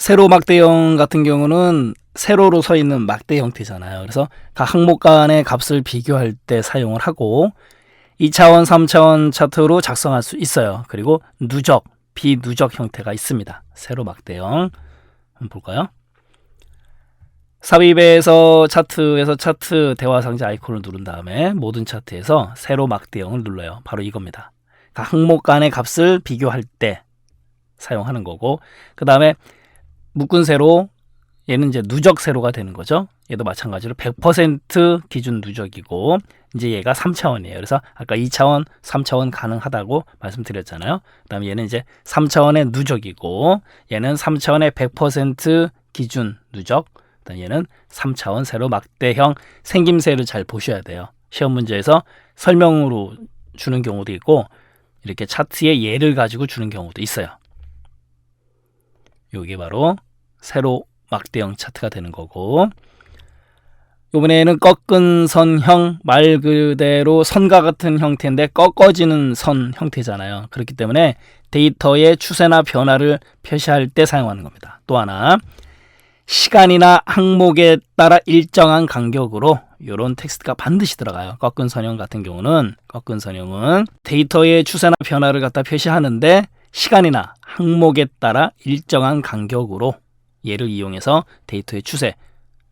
세로 막대형 같은 경우는 세로로 서 있는 막대 형태잖아요. 그래서 각 항목 간의 값을 비교할 때 사용을 하고 2차원, 3차원 차트로 작성할 수 있어요. 그리고 누적, 비누적 형태가 있습니다. 세로 막대형. 한번 볼까요? 삽입에서 차트 대화 상자 아이콘을 누른 다음에 모든 차트에서 세로 막대형을 눌러요. 바로 이겁니다. 각 항목 간의 값을 비교할 때 사용하는 거고, 그 다음에 묶은 세로, 얘는 이제 누적 세로가 되는 거죠. 얘도 마찬가지로 100% 기준 누적이고, 이제 얘가 3차원이에요. 그래서 아까 2차원, 3차원 가능하다고 말씀드렸잖아요. 그 다음에 얘는 이제 3차원의 누적이고, 얘는 3차원의 100% 기준 누적, 그다음 얘는 3차원 세로 막대형 생김새를 잘 보셔야 돼요. 시험 문제에서 설명으로 주는 경우도 있고, 이렇게 차트의 예를 가지고 주는 경우도 있어요. 이게 바로 세로 막대형 차트가 되는 거고, 이번에는 꺾은 선형, 말 그대로 선과 같은 형태인데 꺾어지는 선 형태잖아요. 그렇기 때문에 데이터의 추세나 변화를 표시할 때 사용하는 겁니다. 또 하나, 시간이나 항목에 따라 일정한 간격으로 이런 텍스트가 반드시 들어가요. 꺾은 선형 같은 경우는, 꺾은 선형은 데이터의 추세나 변화를 갖다 표시하는데 시간이나 항목에 따라 일정한 간격으로 얘를 이용해서 데이터의 추세,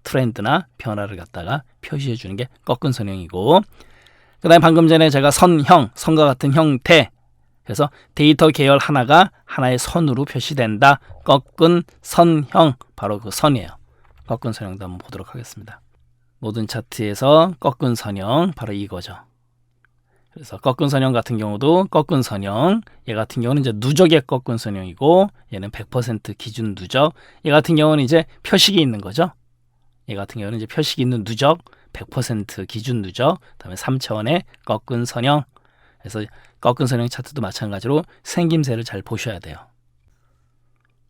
트렌드나 변화를 갖다가 표시해 주는 게 꺾은 선형이고, 그 다음에 방금 전에 제가 선형, 선과 같은 형태, 그래서 데이터 계열 하나가 하나의 선으로 표시된다. 꺾은 선형, 바로 그 선이에요. 꺾은 선형도 한번 보도록 하겠습니다. 모든 차트에서 꺾은 선형, 바로 이거죠. 그래서 꺾은 선형 같은 경우도 꺾은 선형, 얘 같은 경우는 이제 누적의 꺾은 선형이고, 얘는 100% 기준 누적, 얘 같은 경우는 이제 표식이 있는 거죠. 얘 같은 경우는 이제 표식이 있는 누적, 100% 기준 누적, 그다음에 3차원의 꺾은 선형. 그래서 꺾은 선형 차트도 마찬가지로 생김새를 잘 보셔야 돼요.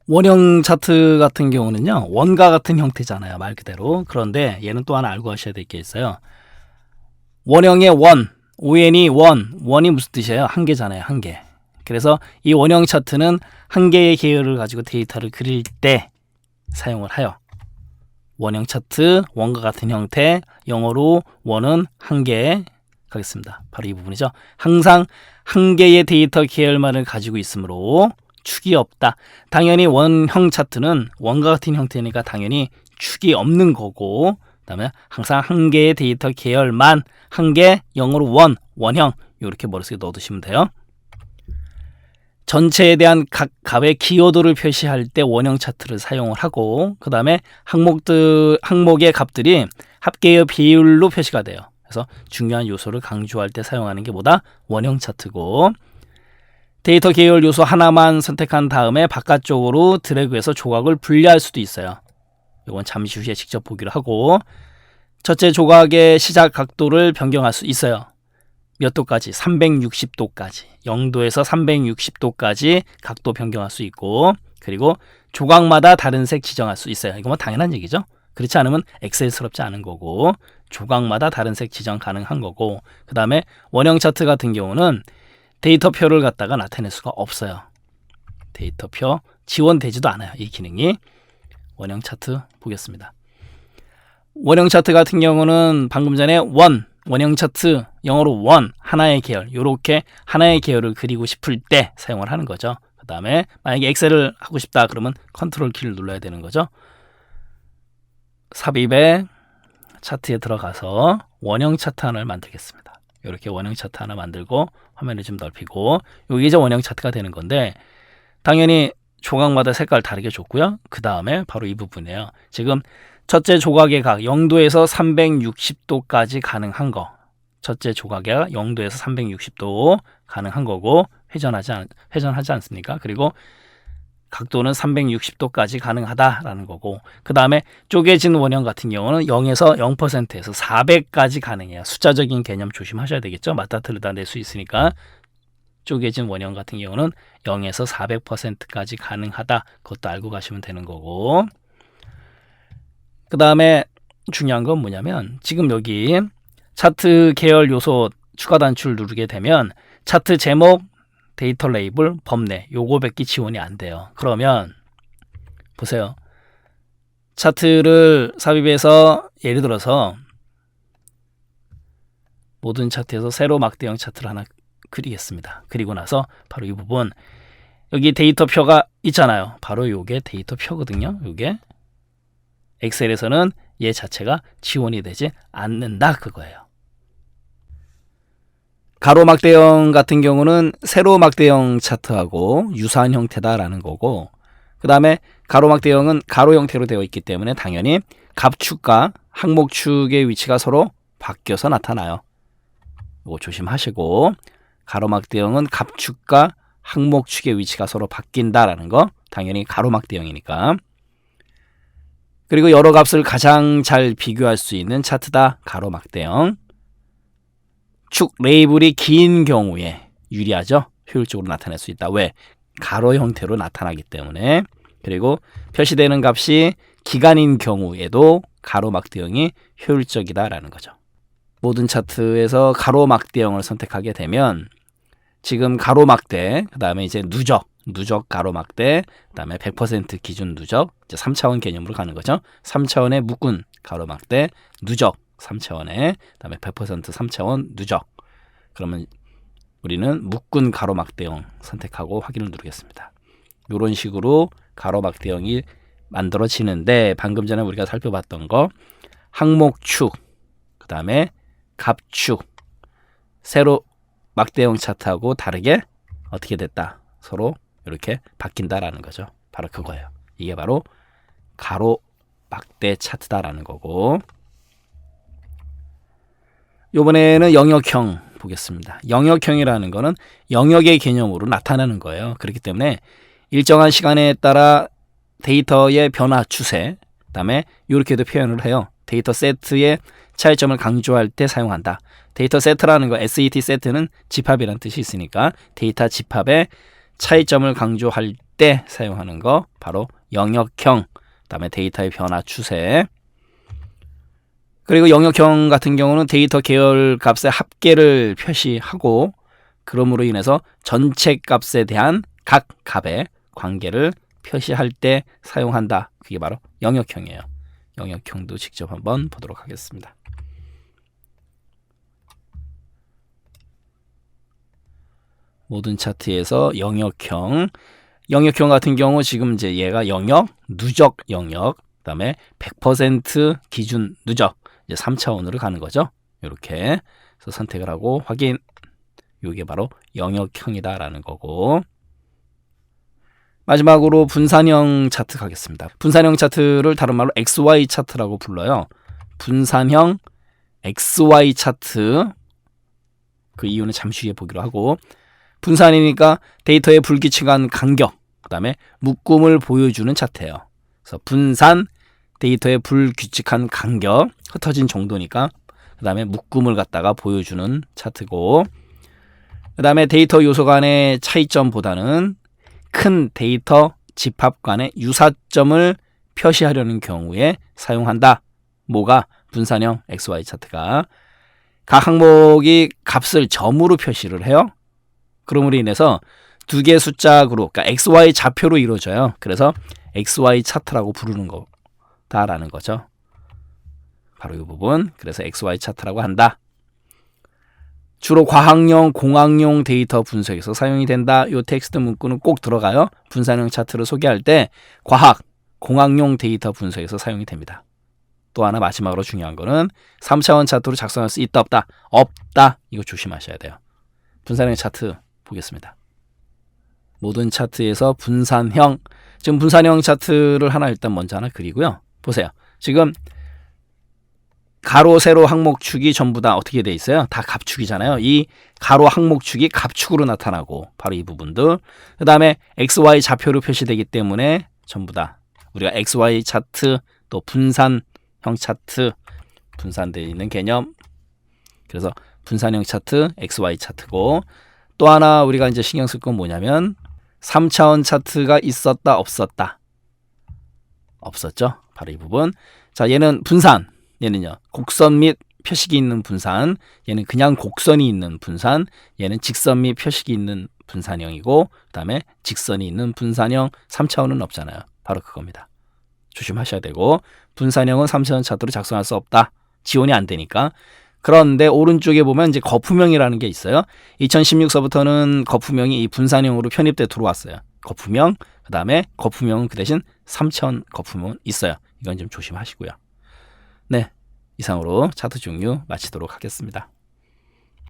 원형 차트 같은 경우는요, 원과 같은 형태잖아요, 말 그대로. 그런데 얘는 또 하나 알고 하셔야 될 게 있어요. 원형의 원, ON이 원이 무슨 뜻이에요? 한 개잖아요, 한 개. 그래서 이 원형 차트는 한 개의 계열을 가지고 데이터를 그릴 때 사용을 해요. 원형 차트, 원과 같은 형태, 영어로 원은 한 개 가겠습니다. 바로 이 부분이죠. 항상 한 개의 데이터 계열만을 가지고 있으므로 축이 없다. 당연히 원형 차트는 원과 같은 형태니까 당연히 축이 없는 거고, 그 다음에 항상 한 개의 데이터 계열만, 한 개, 영어로 원형, 이렇게 머릿속에 넣어두시면 돼요. 전체에 대한 각 값의 기여도를 표시할 때 원형 차트를 사용을 하고, 그 다음에 항목의 값들이 합계의 비율로 표시가 돼요. 그래서 중요한 요소를 강조할 때 사용하는 게 뭐다? 원형 차트고, 데이터 계열 요소 하나만 선택한 다음에 바깥쪽으로 드래그해서 조각을 분리할 수도 있어요. 이건 잠시 후에 직접 보기로 하고, 첫째 조각의 시작 각도를 변경할 수 있어요. 몇 도까지? 360도까지. 0도에서 360도까지 각도 변경할 수 있고, 그리고 조각마다 다른 색 지정할 수 있어요. 이거 뭐 당연한 얘기죠. 그렇지 않으면 엑셀스럽지 않은 거고, 조각마다 다른 색 지정 가능한 거고, 그 다음에 원형 차트 같은 경우는 데이터표를 갖다가 나타낼 수가 없어요. 데이터표 지원되지도 않아요, 이 기능이. 원형 차트 보겠습니다. 원형 차트 같은 경우는 방금 전에 원형 차트, 영어로 하나의 계열, 이렇게 하나의 계열을 그리고 싶을 때 사용을 하는 거죠. 그 다음에 만약에 엑셀을 하고 싶다 그러면 컨트롤 키를 눌러야 되는 거죠. 삽입에 차트에 들어가서 원형 차트 하나를 만들겠습니다. 이렇게 원형 차트 하나 만들고 화면을 좀 넓히고, 이게 이제 원형 차트가 되는 건데, 당연히 조각마다 색깔 다르게 줬고요. 그 다음에 바로 이 부분이에요. 지금 첫째 조각의 각 0도에서 360도까지 가능한 거, 첫째 조각의 0도에서 360도 가능한 거고, 회전하지 않습니까? 그리고 각도는 360도까지 가능하다라는 거고, 그 다음에 쪼개진 원형 같은 경우는 0에서 0%에서 400까지 가능해요. 숫자적인 개념 조심하셔야 되겠죠. 맞다 틀리다 낼 수 있으니까. 쪼개진 원형 같은 경우는 0에서 400%까지 가능하다. 그것도 알고 가시면 되는 거고, 그 다음에 중요한 건 뭐냐면, 지금 여기 차트 계열 요소 추가 단추를 누르게 되면 차트 제목, 데이터 레이블, 범례, 요거밖에 지원이 안 돼요. 그러면 보세요. 차트를 삽입해서 예를 들어서 모든 차트에서 세로 막대형 차트를 하나 그리겠습니다. 그리고 나서 바로 이 부분 여기 데이터표가 있잖아요. 바로 요게 데이터표거든요. 요게 엑셀에서는 얘 자체가 지원이 되지 않는다 그거예요. 가로 막대형 같은 경우는 세로 막대형 차트하고 유사한 형태다라는 거고, 그 다음에 가로 막대형은 가로 형태로 되어 있기 때문에 당연히 갑축과 항목축의 위치가 서로 바뀌어서 나타나요. 이거 조심하시고, 가로 막대형은 갑축과 항목축의 위치가 서로 바뀐다라는 거 당연히 가로 막대형이니까. 그리고 여러 값을 가장 잘 비교할 수 있는 차트다 가로 막대형. 축 레이블이 긴 경우에 유리하죠. 효율적으로 나타낼 수 있다. 왜? 가로 형태로 나타나기 때문에. 그리고 표시되는 값이 기간인 경우에도 가로 막대형이 효율적이다라는 거죠. 모든 차트에서 가로 막대형을 선택하게 되면 지금 가로 막대, 그 다음에 이제 누적 가로 막대, 그 다음에 100% 기준 누적, 이제 3차원 개념으로 가는 거죠. 3차원의 묶은 가로 막대, 누적 3차원에, 그 다음에 100% 3차원 누적. 그러면 우리는 묶은 가로 막대형 선택하고 확인을 누르겠습니다. 이런 식으로 가로 막대형이 만들어지는데, 방금 전에 우리가 살펴봤던 거 항목축, 그 다음에 갑축, 세로 막대형 차트하고 다르게 어떻게 됐다, 서로 이렇게 바뀐다라는 거죠. 바로 그거예요. 이게 바로 가로 막대 차트다라는 거고, 이번에는 영역형 보겠습니다. 영역형이라는 거는 영역의 개념으로 나타나는 거예요. 그렇기 때문에 일정한 시간에 따라 데이터의 변화 추세, 그 다음에 이렇게도 표현을 해요. 데이터 세트의 차이점을 강조할 때 사용한다. 데이터 세트라는 거, SET 세트는 집합이라는 뜻이 있으니까 데이터 집합의 차이점을 강조할 때 사용하는 거 바로 영역형, 그 다음에 데이터의 변화 추세. 그리고 영역형 같은 경우는 데이터 계열 값의 합계를 표시하고, 그럼으로 인해서 전체 값에 대한 각 값의 관계를 표시할 때 사용한다. 그게 바로 영역형이에요. 영역형도 직접 한번 보도록 하겠습니다. 모든 차트에서 영역형 같은 경우 지금 이제 얘가 영역, 누적 영역, 그 다음에 100% 기준 누적, 이제 3차원으로 가는 거죠. 이렇게 해서 선택을 하고 확인. 이게 바로 영역형이다라는 거고, 마지막으로 분산형 차트 가겠습니다. 분산형 차트를 다른 말로 XY 차트라고 불러요. 분산형 XY 차트, 그 이유는 잠시 후에 보기로 하고, 분산이니까 데이터의 불규칙한 간격, 그 다음에 묶음을 보여주는 차트예요. 그래서 분산, 데이터의 불규칙한 간격, 흩어진 정도니까 그 다음에 묶음을 갖다가 보여주는 차트고, 그 다음에 데이터 요소 간의 차이점보다는 큰 데이터 집합 간의 유사점을 표시하려는 경우에 사용한다. 뭐가? 분산형 XY 차트가 각 항목이 값을 점으로 표시를 해요. 그럼으로 인해서 두 개의 숫자 그룹, 그러니까 XY 좌표로 이루어져요. 그래서 XY 차트라고 부르는 거다라는 거죠. 바로 이 부분. 그래서 XY 차트라고 한다. 주로 과학용, 공학용 데이터 분석에서 사용이 된다. 이 텍스트 문구는 꼭 들어가요. 분산형 차트를 소개할 때 과학, 공학용 데이터 분석에서 사용이 됩니다. 또 하나 마지막으로 중요한 거는 3차원 차트로 작성할 수 있다, 없다? 없다. 이거 조심하셔야 돼요. 분산형 차트 보겠습니다. 모든 차트에서 분산형, 지금 분산형 차트를 하나 일단 먼저 하나 그리고요. 보세요. 지금 가로, 세로, 항목축이 전부 다 어떻게 돼 있어요? 다 갑축이잖아요. 이 가로 항목축이 갑축으로 나타나고, 바로 이 부분들. 그 다음에 XY 좌표로 표시되기 때문에 전부 다 우리가 XY 차트, 또 분산형 차트, 분산되어 있는 개념. 그래서 분산형 차트, XY 차트고, 또 하나 우리가 이제 신경 쓸 건 뭐냐면 3차원 차트가 있었다, 없었다? 없었죠. 바로 이 부분. 자, 얘는 분산. 얘는요, 곡선 및 표식이 있는 분산. 얘는 그냥 곡선이 있는 분산. 얘는 직선 및 표식이 있는 분산형이고, 그 다음에 직선이 있는 분산형. 3차원은 없잖아요. 바로 그겁니다. 조심하셔야 되고 분산형은 3차원 차트로 작성할 수 없다. 지원이 안 되니까. 그런데 오른쪽에 보면 이제 거푸명이라는 게 있어요. 2016서부터는 거푸명이 이 분산형으로 편입돼 들어왔어요. 거푸명, 그 다음에 거푸명은 그 대신 3차원 거푸명은 있어요. 이건 좀 조심하시고요. 네, 이상으로 차트 종류 마치도록 하겠습니다.